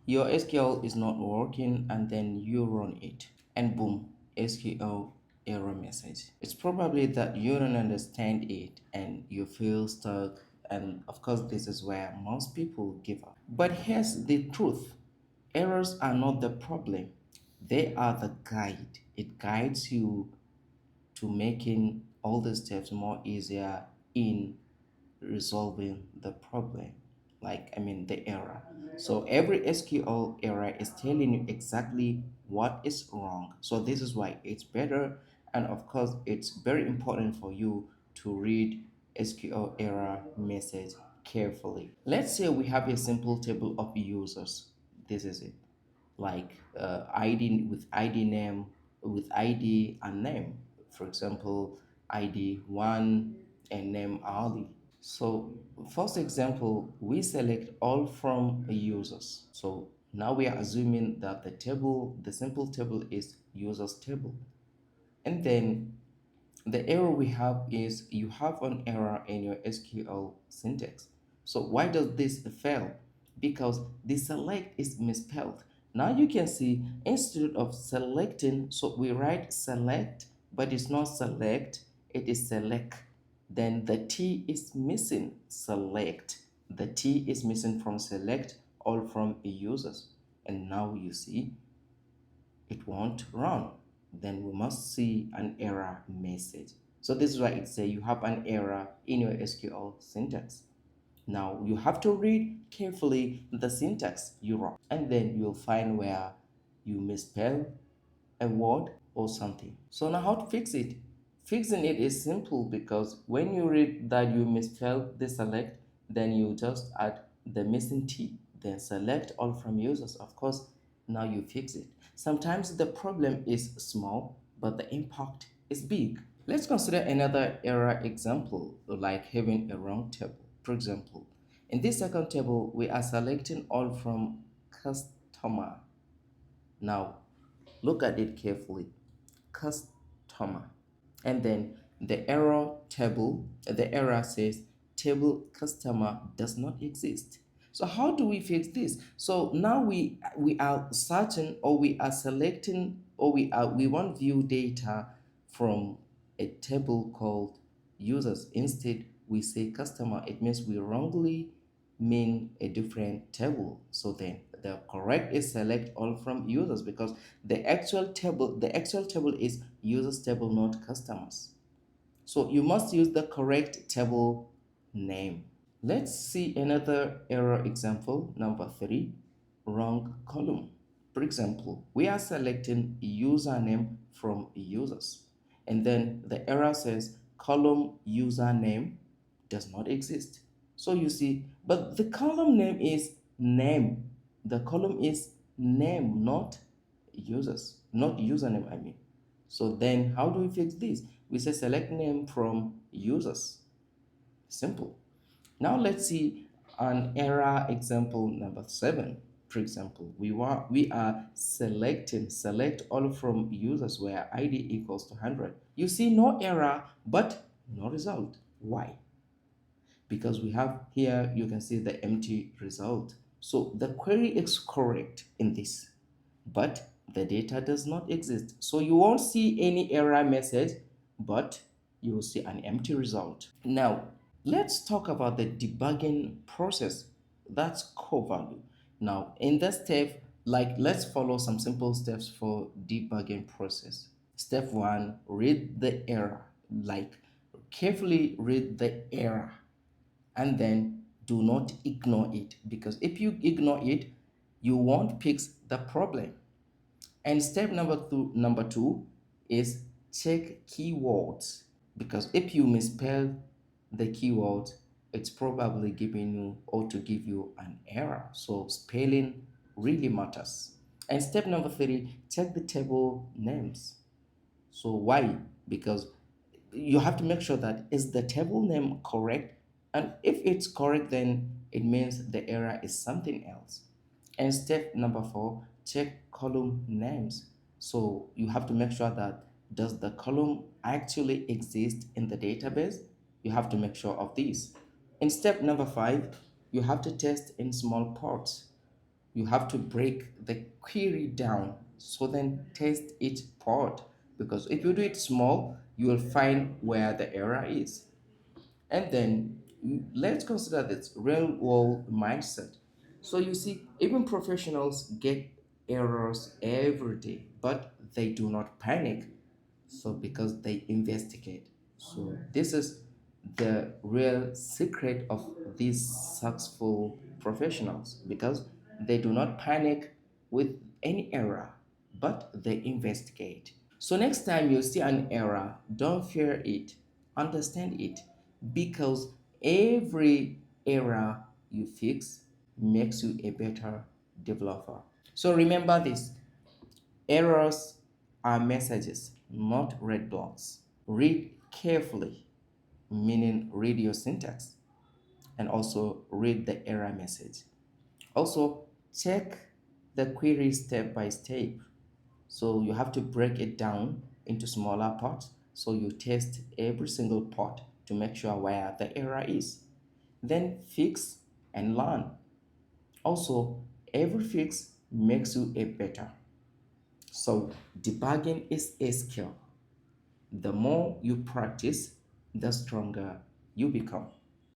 Your SQL is not working and then you run it and boom, SQL error message. It's probably that you don't understand it and you feel stuck, and of course this is where most people give up. But here's the truth. Errors are not the problem. They are the guide. It guides you to making all the steps more easier in resolving the problem, like the error. So every SQL error is telling you exactly what is wrong. So this is why it's better, and of course it's very important for you to read SQL error message carefully. Let's say we have a simple table of users. This is it, like id with id name, with id and name. For example, id 1 and name Ali. So first example, we select all from users. So now we are assuming that the simple table is users table. And then the error we have is you have an error in your SQL syntax. So why does this fail? Because the select is misspelled. Now you can see instead of selecting, so we write select, but it's not select, it is select. Then the T is missing, select. The T is missing from select, all from users. And now you see it won't run. Then we must see an error message. So this is why it says you have an error in your SQL syntax. Now you have to read carefully the syntax you wrote, and then you'll find where you misspell a word or something. So now how to fix it? Fixing it is simple, because when you read that you misspelled the select, then you just add the missing T, then select all from users. Of course, now you fix it. Sometimes the problem is small, but the impact is big. Let's consider another error example, like having a wrong table. For example, in this second table, we are selecting all from customer. Now, look at it carefully. Customer. And then the error says table customer does not exist. So how do we fix this? So now we are searching, or we are selecting, or we want view data from a table called users. Instead we say customer. It means we wrongly mean a different table. So then the correct is select all from users, because the actual table is users table, not customers. So you must use the correct table name. Let's see another error example, number 3, wrong column. For example, we are selecting username from users, and then the error says column username does not exist. So you see, but the column name is name. The column is name, not users, not username, I mean. So then how do we fix this? We say select name from users. Simple. Now let's see an error example number 7. For example, we are select all from users where id equals to 100. You see no error but no result. Why? Because we have here, you can see the empty result. So the query is correct in this, but the data does not exist. So you won't see any error message, but you will see an empty result. Now let's talk about the debugging process. That's core value. Now in this step, like, let's follow some simple steps for debugging process. Step 1, read the error. Like, carefully read the error, and then do not ignore it, because if you ignore it, you won't fix the problem. And step number two is check keywords, because if you misspell the keyword, it's probably giving you, or to give you, an error. So spelling really matters. And step number 3, check the table names. So why? Because you have to make sure that is the table name correct, and if it's correct, then it means the error is something else. And step number 4, check column names. So you have to make sure that does the column actually exist in the database. You have to make sure of this. In step number 5, you have to test in small parts. You have to break the query down, so then test each part, because if you do it small, you will find where the error is. And then let's consider this real world mindset. So you see, even professionals get errors every day, but they do not panic. So because they investigate. So this is the real secret of these successful professionals, because they do not panic with any error, but they investigate. So next time you see an error, don't fear it, understand it, because every error you fix makes you a better developer. So remember this: errors are messages, not red blocks. Read carefully, meaning read your syntax, and also read the error message. Also, check the query step by step. So you have to break it down into smaller parts. So you test every single part to make sure where the error is. Then fix and learn. Also, every fix makes you a better. So debugging is a skill. The more you practice, the stronger you become.